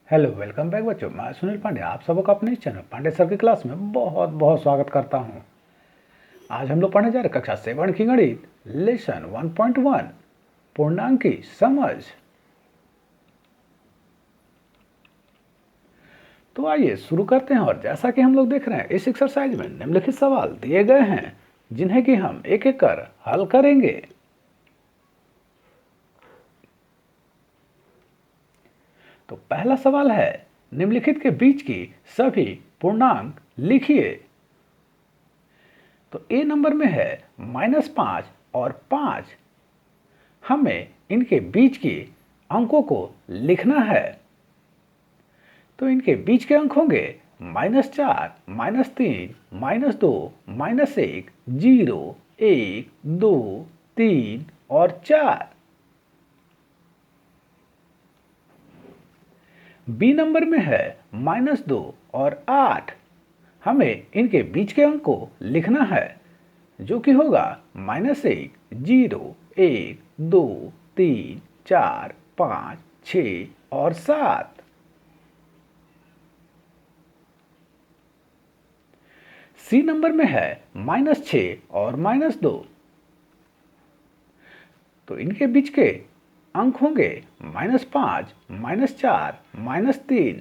Hello welcome back बच्चों। मैं सुनील पांडे आप सबों का अपने चैनल पांडे सर की क्लास में बहुत बहुत स्वागत करता हूं। आज हम लोग पढ़ने जा रहे कक्षा 7 की गणित लेसन 1.1 पूर्णांक की समझ। तो आइए शुरू करते हैं। और जैसा कि हम लोग देख रहे हैं इस एक्सरसाइज में निम्नलिखित सवाल दिए गए हैं जिन्हें कि हम एक एक कर हल करेंगे। तो पहला सवाल है, निम्नलिखित के बीच की सभी पूर्णांक लिखिए। तो ए नंबर में है -5 और 5। हमें इनके बीच के अंकों को लिखना है। तो इनके बीच के अंक होंगे -4, -3, -2, -1, 0, 1, 2, 3 और 4। बी नंबर में है -2 और 8। हमें इनके बीच के अंक को लिखना है जो कि होगा -1, 0, 1, 2, 3, 4, 5, 6 और 7। सी नंबर में है -6 और -2। तो इनके बीच के अंक होंगे -5, -4, -3।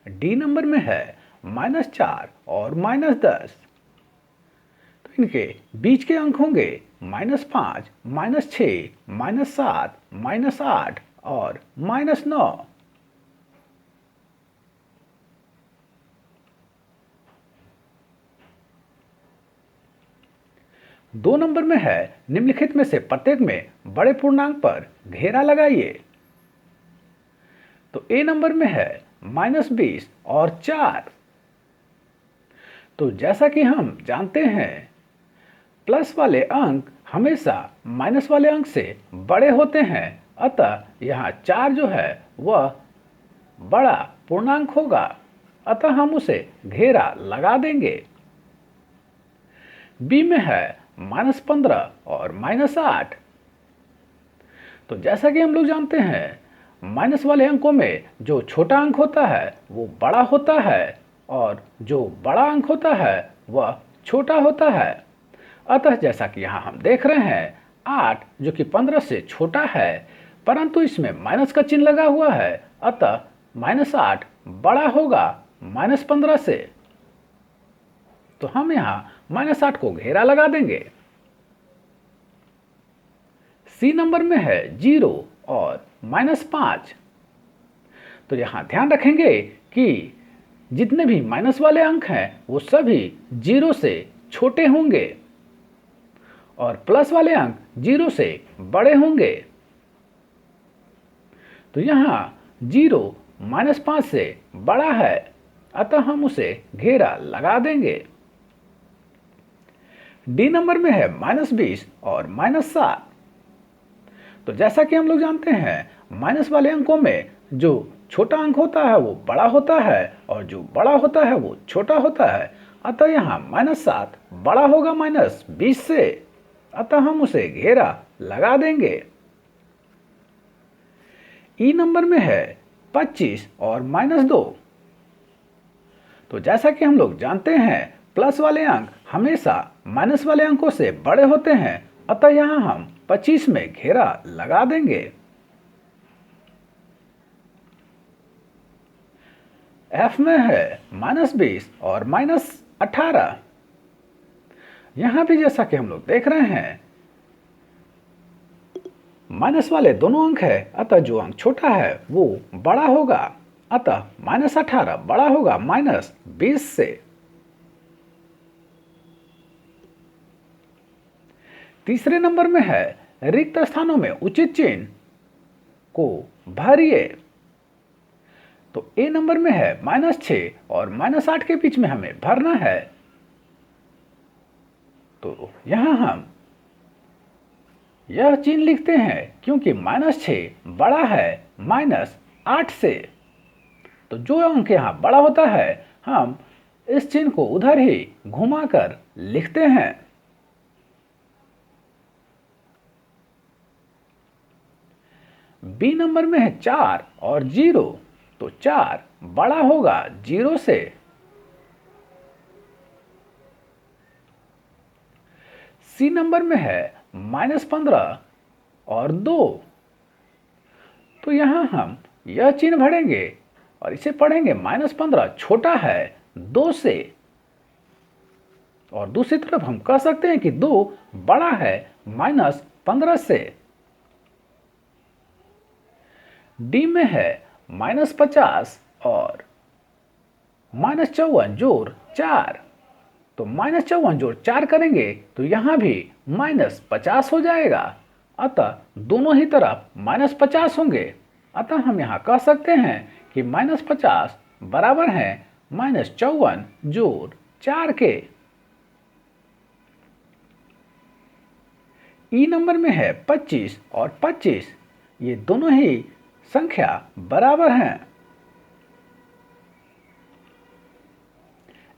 डी नंबर में है -4 और -10। तो इनके बीच के अंक होंगे -5, -6, -7, -8 और -9। दो नंबर में है निम्नलिखित में से प्रत्येक में बड़े पूर्णांक पर घेरा लगाइए। तो ए नंबर में है -20 और 4। तो जैसा कि हम जानते हैं प्लस वाले अंक हमेशा माइनस वाले अंक से बड़े होते हैं, अतः यहाँ 4 जो है वह बड़ा पूर्णांक होगा, अतः हम उसे घेरा लगा देंगे। बी में है -15 और -8। तो जैसा कि हम लोग जानते हैं माइनस वाले अंकों में जो छोटा अंक होता है वो बड़ा होता है और जो बड़ा अंक होता है वह छोटा होता है। अतः जैसा कि यहाँ हम देख रहे हैं 8 जो कि 15 से छोटा है, परंतु इसमें माइनस का चिन्ह लगा हुआ है, अतः -8 बड़ा होगा -15 से। तो हम यहाँ -8 को घेरा लगा देंगे। सी नंबर में है 0 और -5। तो यहाँ ध्यान रखेंगे कि जितने भी माइनस वाले अंक हैं वो सभी 0 से छोटे होंगे और प्लस वाले अंक 0 से बड़े होंगे। तो यहाँ 0 -5 से बड़ा है, अतः हम उसे घेरा लगा देंगे। डी नंबर में है -20 और -7। तो जैसा कि हम लोग जानते हैं माइनस वाले अंकों में जो छोटा अंक होता है वो बड़ा होता है और जो बड़ा होता है वो छोटा होता है, अतः यहाँ -7 बड़ा होगा -20 से, अतः हम उसे घेरा लगा देंगे। ई नंबर में है 25 और -2। तो जैसा कि हम लोग जानते हैं प्लस वाले अंक हमेशा माइनस वाले अंकों से बड़े होते हैं, अतः यहाँ हम 25 में घेरा लगा देंगे। एफ में है -20 और -18। यहां भी जैसा कि हम लोग देख रहे हैं माइनस वाले दोनों अंक है, अतः जो अंक छोटा है वो बड़ा होगा, अतः -18 बड़ा होगा -20 से। तीसरे नंबर में है रिक्त स्थानों में उचित चिन्ह को भरिए। तो ए नंबर में है -6 और -8 के बीच में हमें भरना है। तो यहां हम यह चिन्ह लिखते हैं क्योंकि -6 बड़ा है -8 से। तो जो अंक यहाँ बड़ा होता है हम इस चिन्ह को उधर ही घुमाकर लिखते हैं। बी नंबर में है 4 और 0, तो 4 बड़ा होगा 0 से। सी नंबर में है -15 और 2, तो यहां हम यह चिन्ह भरेंगे और इसे पढ़ेंगे -15 छोटा है 2 से, और दूसरी तरफ हम कह सकते हैं कि 2 बड़ा है -15 से। डी में है -50 और -54 जोड़ 4, तो -54 जोड़ 4 करेंगे तो यहां भी -50 हो जाएगा, अतः दोनों ही तरफ -50 होंगे। अतः हम यहां कह सकते हैं कि -50 बराबर है -54 जोड़ 4 के। ई नंबर में है 25 और 25, ये दोनों ही संख्या बराबर हैं।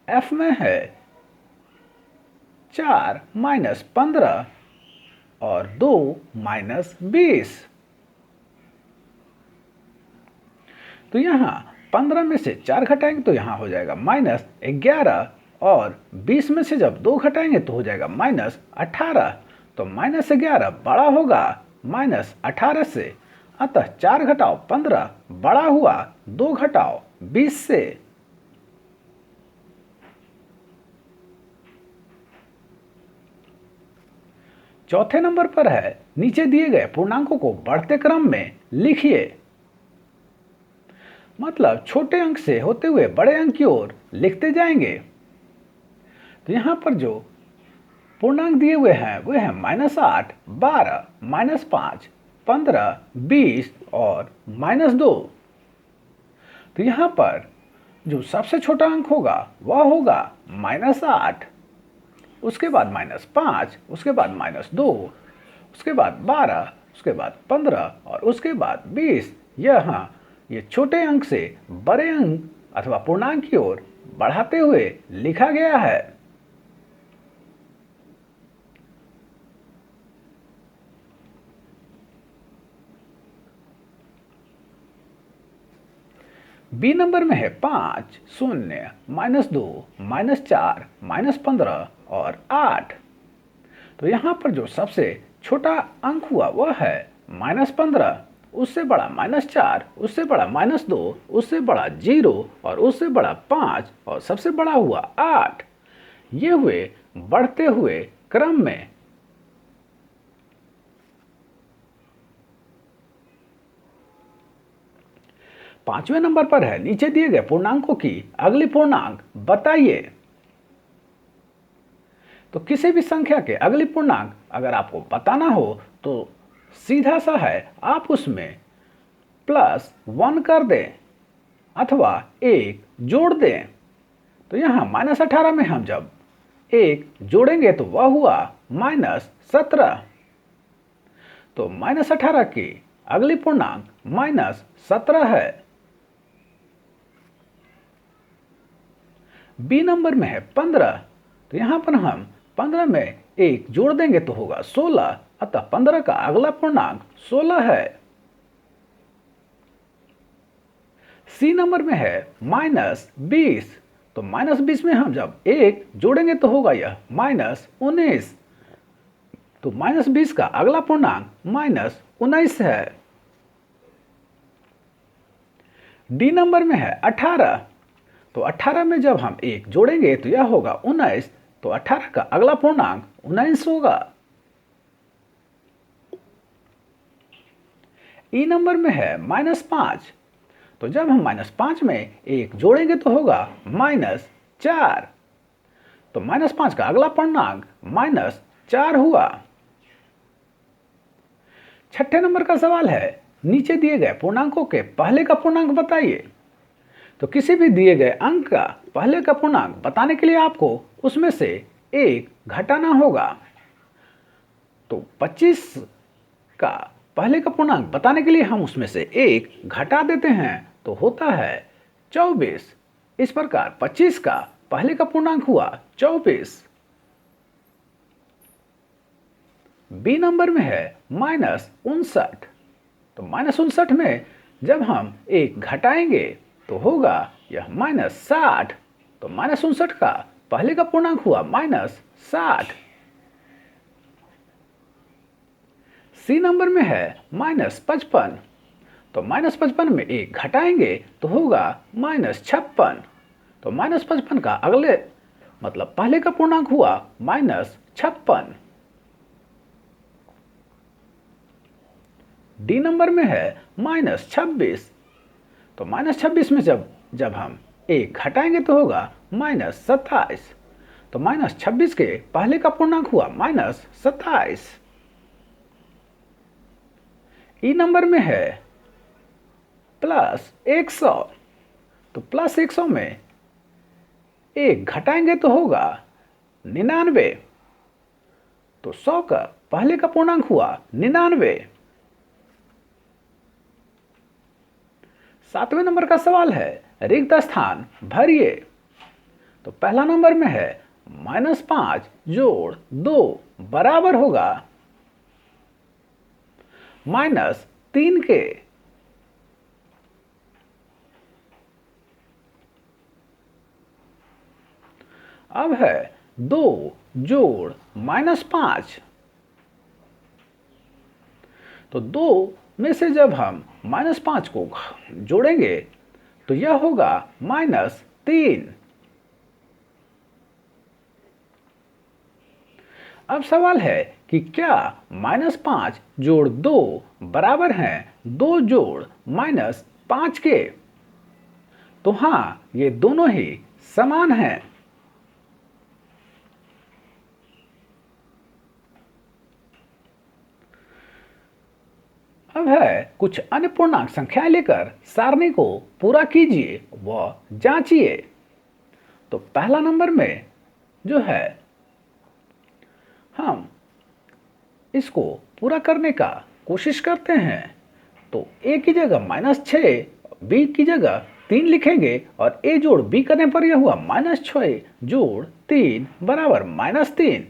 एफ में है 4 -15 और 2 -20, तो यहाँ 15 में से 4 घटाएंगे तो यहाँ हो जाएगा -11, और 20 में से जब 2 घटाएंगे तो हो जाएगा -18, तो -11 बड़ा होगा -18 से, अतः 4 घटाओ 15 बड़ा हुआ 2 घटाओ 20 से। चौथे नंबर पर है नीचे दिए गए पूर्णांकों को बढ़ते क्रम में लिखिए। मतलब छोटे अंक से होते हुए बड़े अंक की ओर लिखते जाएंगे। तो यहां पर जो पूर्णांक दिए हुए हैं वे हैं -8, 12, -5, 15, 20 और -2। तो यहां पर जो सबसे छोटा अंक होगा वह होगा -8, उसके बाद -5, उसके बाद -2, उसके बाद 12, उसके बाद 15 और उसके बाद 20। यहाँ ये छोटे अंक से बड़े अंक अथवा पूर्णांक की ओर बढ़ाते हुए लिखा गया है। बी नंबर में है 5, 0, -2, -4, -15 और 8। तो यहाँ पर जो सबसे छोटा अंक हुआ वह है -15, उससे बड़ा -4, उससे बड़ा -2, उससे बड़ा 0 और उससे बड़ा 5 और सबसे बड़ा हुआ 8। ये हुए बढ़ते हुए क्रम में। पांचवें नंबर पर है नीचे दिए गए पूर्णांकों की अगली पूर्णांक बताइए। तो किसी भी संख्या के अगली पूर्णांक अगर आपको बताना हो तो सीधा सा है, आप उसमें +1 कर दें अथवा 1 जोड़ दें। तो यहाँ -18 में हम जब 1 जोड़ेंगे तो वह हुआ -17। तो -18 की अगली पूर्णांक -17 है। बी नंबर में है 15, तो यहाँ पर हम 15 में 1 जोड़ देंगे तो होगा 16, अतः 15 का अगला पूर्णांक 16 है। सी नंबर में है -20, तो -20 में हम जब 1 जोड़ेंगे तो होगा यह -19, तो -20 का अगला पूर्णांक -19 है। डी नंबर में है 18, तो 18 में जब हम 1 जोड़ेंगे तो यह होगा 19, तो 18 का अगला पूर्णांक 19 होगा। ई नंबर में है -5, तो जब हम -5 में 1 जोड़ेंगे तो होगा -4, तो -5 का अगला पूर्णांक -4 हुआ। छठे नंबर का सवाल है नीचे दिए गए पूर्णांकों के पहले का पूर्णांक बताइए। तो किसी भी दिए गए अंक का पहले का पूर्णांक बताने के लिए आपको उसमें से 1 घटाना होगा। तो 25 का पहले का पूर्णांक बताने के लिए हम उसमें से 1 घटा देते हैं तो होता है 24। इस प्रकार 25 का पहले का पूर्णांक हुआ 24। बी नंबर में है -59, तो -59 में जब हम 1 घटाएंगे तो होगा यह -60। तो -59 का पहले का पूर्णांक हुआ -60। सी नंबर में है -55। तो -55 में 1 घटाएंगे तो होगा -56। तो -55 का अगले मतलब पहले का पूर्णांक हुआ -56। डी नंबर में है -26। तो -26 में जब हम 1 घटाएंगे तो होगा -27। तो -26 के पहले का पूर्णांक हुआ -27। ई नंबर में है +100। तो +100 में 1 घटाएंगे तो होगा 99। तो 100 का पहले का पूर्णांक हुआ 99। 7वें नंबर का सवाल है रिक्त स्थान भरिए। तो पहला नंबर में है -5 जोड़ 2 बराबर होगा -3 के। अब है 2 जोड़ -5। तो 2 में से जब हम -5 को जोड़ेंगे तो यह होगा -3। अब सवाल है कि क्या -5 जोड़ 2 बराबर हैं 2 जोड़ -5 के। तो हाँ, ये दोनों ही समान हैं। अब है कुछ अन्य पूर्णांक संख्याएं लेकर सारणी को पूरा कीजिए व जांचिए। तो पहला नंबर में जो है हम इसको पूरा करने का कोशिश करते हैं। तो a की जगह -6, b की जगह 3 लिखेंगे और a जोड़ b करने पर यह हुआ -6 जोड़ 3 बराबर -3।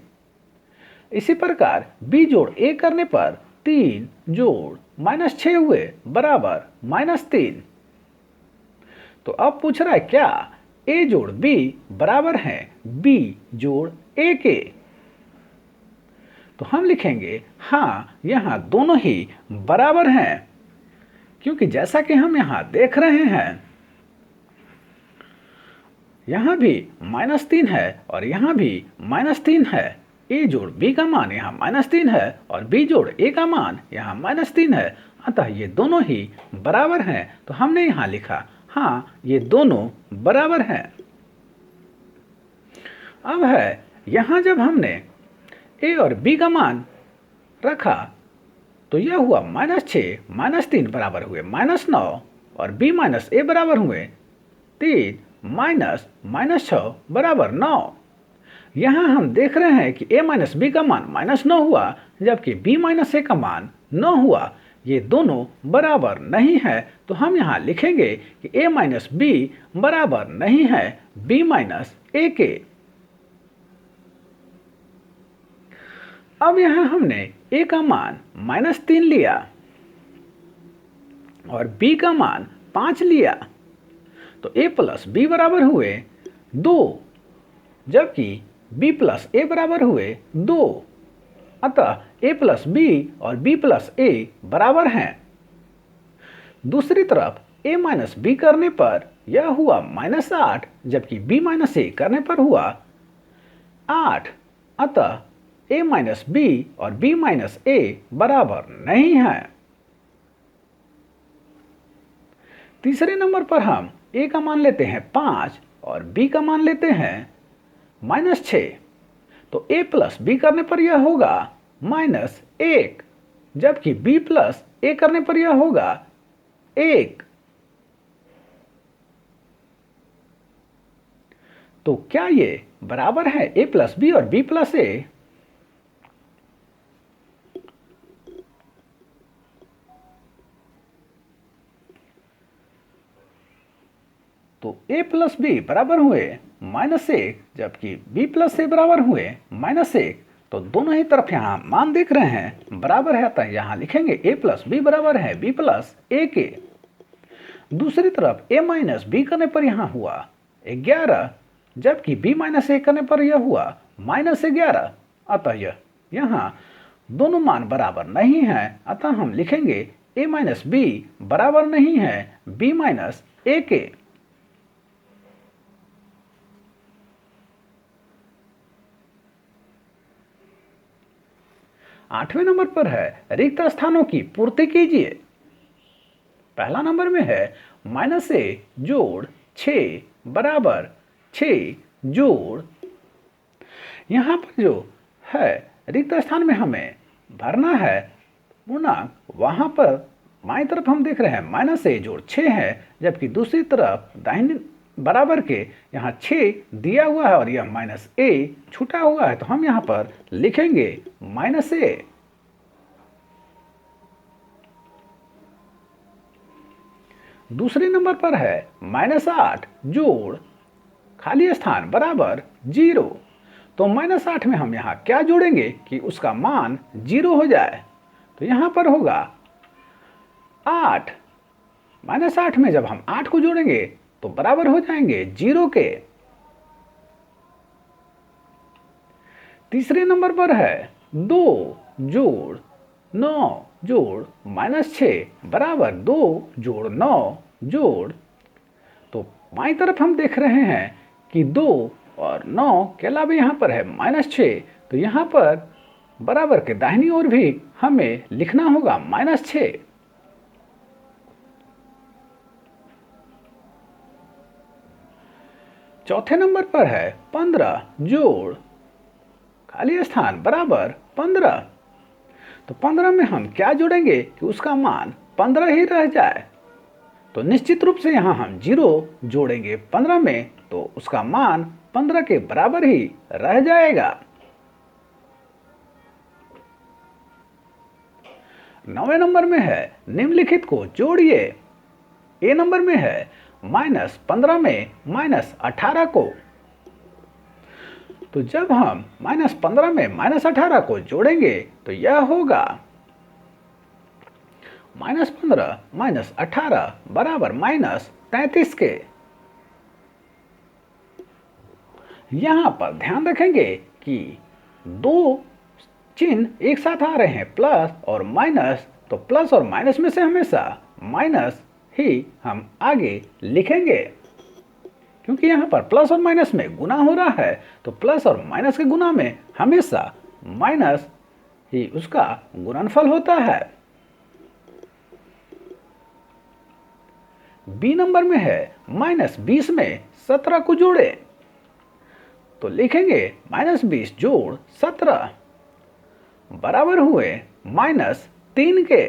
इसी प्रकार b जोड़ a करने पर 3 जोड़ -6 हुए बराबर -3। तो अब पूछ रहा है क्या a जोड़ b बराबर है b जोड़ a के। तो हम लिखेंगे हाँ, यहाँ दोनों ही बराबर हैं, क्योंकि जैसा कि हम यहाँ देख रहे हैं यहाँ भी -3 है और यहाँ भी -3 है। a जोड़ b का मान यहाँ -3 है और b जोड़ a का मान यहाँ -3 है। अतः ये दोनों ही बराबर हैं। तो हमने यहाँ लिखा हाँ, ये दोनों बराबर हैं। अब है यहाँ जब हमने a और b का मान रखा तो यह हुआ -6 -3 बराबर हुए -9 और b - a बराबर हुए 3 -6 बराबर 9। यहाँ हम देख रहे हैं कि a - b का मान -9 हुआ जबकि b - a का मान 9 हुआ। ये दोनों बराबर नहीं है। तो हम यहाँ लिखेंगे कि a - b बराबर नहीं है b - a के। अब यहाँ हमने a का मान -3 लिया और b का मान 5 लिया। तो a + b बराबर हुए 2 जबकि b + a बराबर हुए 2। अतः a + b और b + a बराबर हैं। दूसरी तरफ a - b करने पर यह हुआ -8 जबकि b - a करने पर हुआ 8। अतः a - b और b - a बराबर नहीं है। तीसरे नंबर पर हम a का मान लेते हैं 5 और b का मान लेते हैं -6। तो a + b करने पर यह होगा -1 जबकि b + a करने पर यह होगा 1। तो क्या ये बराबर है a + b और b + a। तो a + b बराबर हुए -1 जबकि b + a बराबर हुए -1। तो दोनों ही तरफ यहाँ मान देख रहे हैं बराबर है, अतः यहाँ लिखेंगे a प्लस बी बराबर है b प्लस ए के। दूसरी तरफ a माइनस बी करने पर यहाँ हुआ 11, जबकि b माइनस ए करने पर यह हुआ -11, अतः यह यहाँ दोनों मान बराबर नहीं है, अतः हम लिखेंगे a माइनस बी बराबर नहीं है b माइनस ए के। आठवें नंबर पर है रिक्त स्थानों की पूर्ति कीजिए। पहला नंबर में है -a जोड़ 6 बराबर 6 जोड़, यहाँ पर जो है रिक्त स्थान में हमें भरना है पूर्णांक, वहाँ पर बाईं तरफ हम देख रहे हैं -a जोड़ 6 है, जबकि दूसरी तरफ दाहिने बराबर के यहाँ 6 दिया हुआ है और यह -a छूटा हुआ है, तो हम यहाँ पर लिखेंगे -a। दूसरे नंबर पर है -8 जोड़ खाली स्थान बराबर 0, तो -8 में हम यहाँ क्या जोड़ेंगे कि उसका मान 0 हो जाए, तो यहाँ पर होगा 8। -8 में जब हम 8 को जोड़ेंगे तो बराबर हो जाएंगे 0 के। तीसरे नंबर पर है 2 जोड़ 9 जोड़ -6 बराबर 2 जोड़ 9 जोड़, तो बाईं तरफ हम देख रहे हैं कि 2 और 9 के अलावा यहाँ पर है -6, तो यहाँ पर बराबर के दाहिनी ओर भी हमें लिखना होगा -6। चौथे नंबर पर है 15 जोड़ खाली स्थान बराबर 15, तो 15 में हम क्या जोड़ेंगे कि उसका मान 15 ही रह जाए, तो निश्चित रूप से यहाँ हम 0 जोड़ेंगे 15 में, तो उसका मान 15 के बराबर ही रह जाएगा। 9वें नंबर में है निम्नलिखित को जोड़िए। ए नंबर में है -15 में -18 को, तो जब हम -15 में -18 को जोड़ेंगे तो यह होगा -15 -18 बराबर -33 के। यहाँ पर ध्यान रखेंगे कि दो चिन्ह एक साथ आ रहे हैं, प्लस और माइनस, तो प्लस और माइनस में से हमेशा माइनस ही हम आगे लिखेंगे, क्योंकि यहाँ पर प्लस और माइनस में गुना हो रहा है, तो प्लस और माइनस के गुना में हमेशा माइनस ही उसका गुणनफल होता है। बी नंबर में है -20 में 17 को जोड़े, तो लिखेंगे -20 जोड़ 17 बराबर हुए -3 के।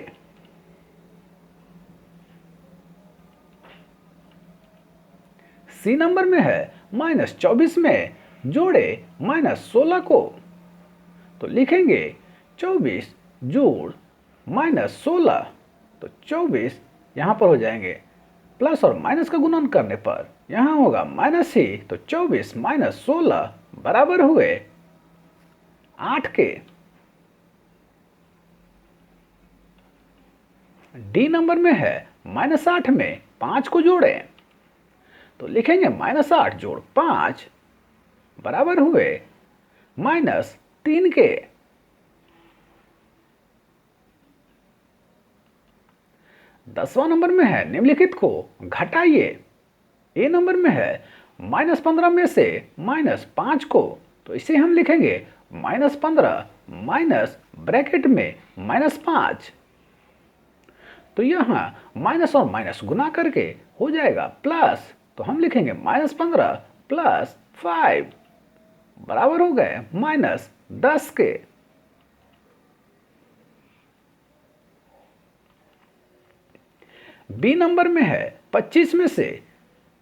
सी नंबर में है -24 में जोड़े -16 को, तो लिखेंगे 24 जोड़ -16, तो 24 यहाँ पर हो जाएंगे प्लस और माइनस का गुणन करने पर यहाँ होगा माइनस ही, तो 24 -16 बराबर हुए 8 के। डी नंबर में है -8 में 5 को जोड़े, तो लिखेंगे -8 जोड़ 5 बराबर हुए -3 के। दसवां नंबर में है निम्नलिखित को घटाइए। ए नंबर में है -15 में से -5 को, तो इसे हम लिखेंगे -15 माइनस ब्रैकेट में -5, तो यहाँ माइनस और माइनस गुना करके हो जाएगा प्लस, तो हम लिखेंगे -15 + 5 बराबर हो गए -10 के। बी नंबर में है 25 में से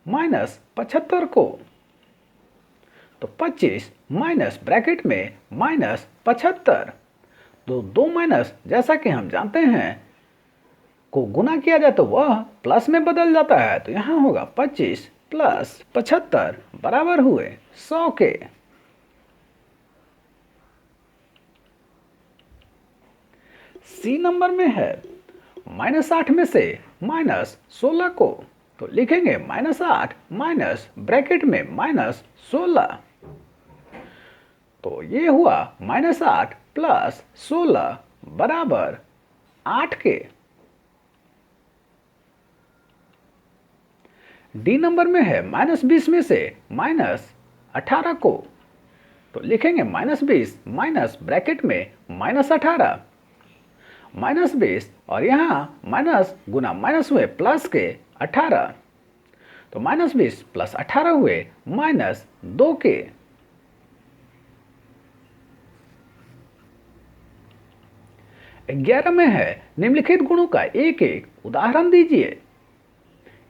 -75 को, तो 25 माइनस ब्रैकेट में -75, तो दो माइनस जैसा कि हम जानते हैं को गुना किया जाए तो वह प्लस में बदल जाता है, तो यहाँ होगा 25 + 75 बराबर हुए 100 के। सी नंबर में है -8 में से -16 को, तो लिखेंगे -8 माइनस ब्रैकेट में -16। तो ये हुआ -8 प्लस 16 बराबर 8 के। डी नंबर में है -20 में से -18 को, तो लिखेंगे -20 माइनस ब्रैकेट में -18। -20 और यहाँ माइनस गुना माइनस हुए प्लस के 18, तो -20 प्लस 18 हुए -2 के। ग्यारह में है निम्नलिखित गुणों का एक एक उदाहरण दीजिए।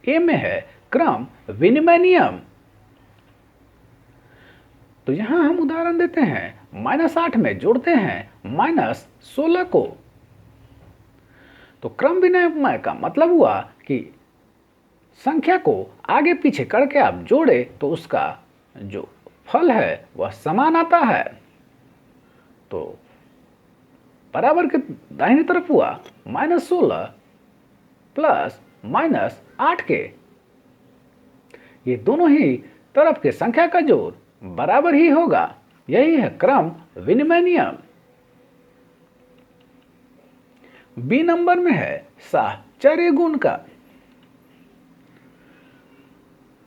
ए में है क्रम विनिमय नियम, तो यहां हम उदाहरण देते हैं -8 में जोड़ते हैं -16 को। तो क्रम विनिमय का मतलब हुआ कि संख्या को आगे पीछे करके आप जोड़े तो उसका जो फल है वह समान आता है। तो बराबर के दाहिनी तरफ हुआ -16 प्लस -8 के। ये दोनों ही तरफ के संख्या का जोड़ बराबर ही होगा। यही है क्रम विनिमय नियम। बी नंबर में है साहचर्य गुण का।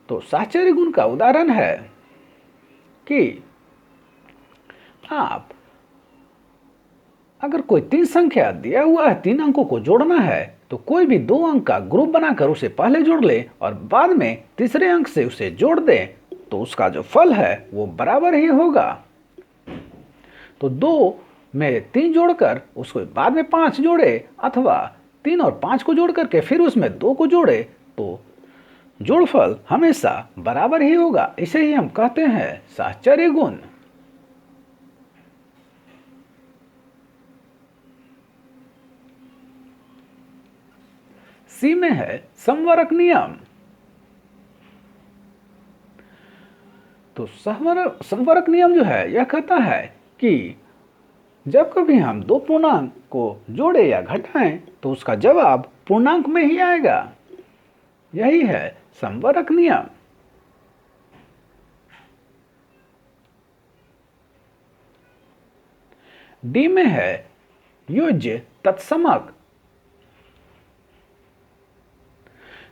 तो साहचर्य गुण का उदाहरण है कि आप अगर कोई 3 संख्या दिया हुआ है, 3 अंकों को जोड़ना है, तो कोई भी 2 अंक का ग्रुप बनाकर उसे पहले जोड़ ले और बाद में तीसरे अंक से उसे जोड़ दें, तो उसका जो फल है वो बराबर ही होगा। तो 2 में 3 जोड़कर उसको बाद में 5 जोड़े, अथवा 3 और 5 को जोड़ करके फिर उसमें 2 को जोड़े, तो जोड़फल हमेशा बराबर ही होगा। इसे ही हम कहते हैं साहचर्य गुण। सी में है समवरक नियम। तो समवरक नियम जो है यह कहता है कि जब कभी हम 2 पूर्णांक को जोड़े या घटाएं तो उसका जवाब पूर्णांक में ही आएगा। यही है समवरक नियम। डी में है योज्य तत्समक।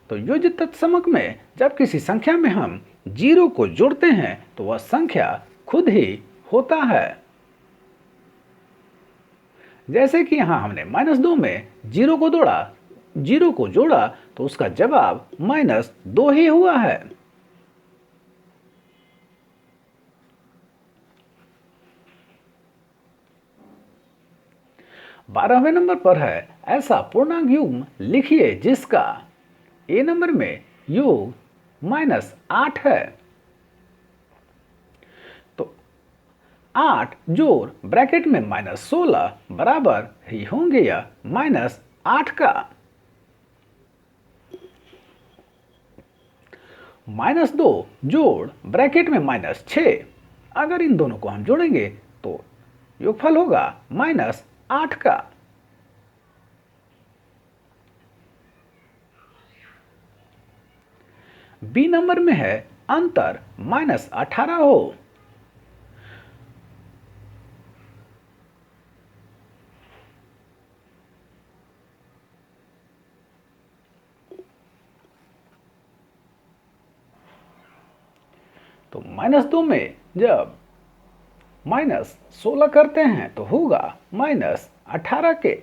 तो योज्य तत्समक में जब किसी संख्या में हम 0 को जोड़ते हैं तो वह संख्या खुद ही होता है। जैसे कि यहां हमने -2 में 0 को जोड़ा तो उसका जवाब -2 ही हुआ है। बारहवें नंबर पर है ऐसा पूर्णांक युग्म लिखिए जिसका ए नंबर में योग -8 है। तो 8 जोड़ ब्रैकेट में -16 बराबर ही होंगे या -8 का। -2 जोड़ ब्रैकेट में -6, अगर इन दोनों को हम जोड़ेंगे तो योगफल होगा -8 का। बी नंबर में है अंतर -18 हो। तो -2 में जब -16 करते हैं तो होगा -18 के।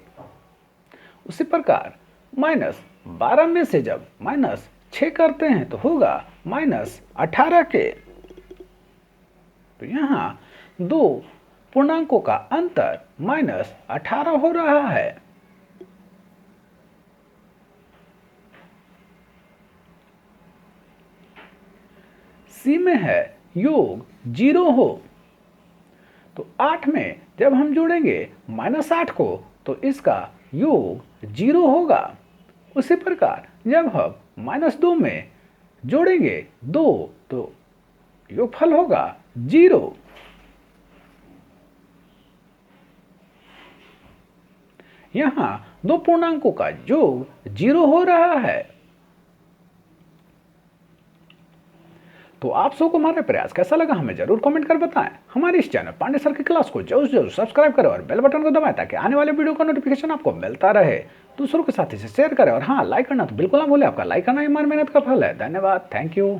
उसी प्रकार -12 में से जब -6 करते हैं तो होगा -18 के। तो यहाँ 2 पूर्णांकों का अंतर -18 हो रहा है। सी में है योग 0 हो। तो 8 में जब हम जोड़ेंगे -8 को तो इसका योग 0 होगा। उसी प्रकार जब हम -2 में जोड़ेंगे 2 तो योगफल होगा 0। यहाँ दो पूर्णांकों का योग 0 हो रहा है। तो आप सबको हमारा प्रयास कैसा लगा हमें जरूर कमेंट कर बताएं। हमारे इस चैनल पांडे सर की क्लास को जरूर सब्सक्राइब करें और बेल बटन को दबाएं ताकि आने वाले वीडियो का नोटिफिकेशन आपको मिलता रहे। दूसरों के साथ इसे शेयर करें और हाँ, लाइक करना तो बिल्कुल ना भूलें। आपका लाइक करना ही हमारी मेहनत का फल है। धन्यवाद। Thank you.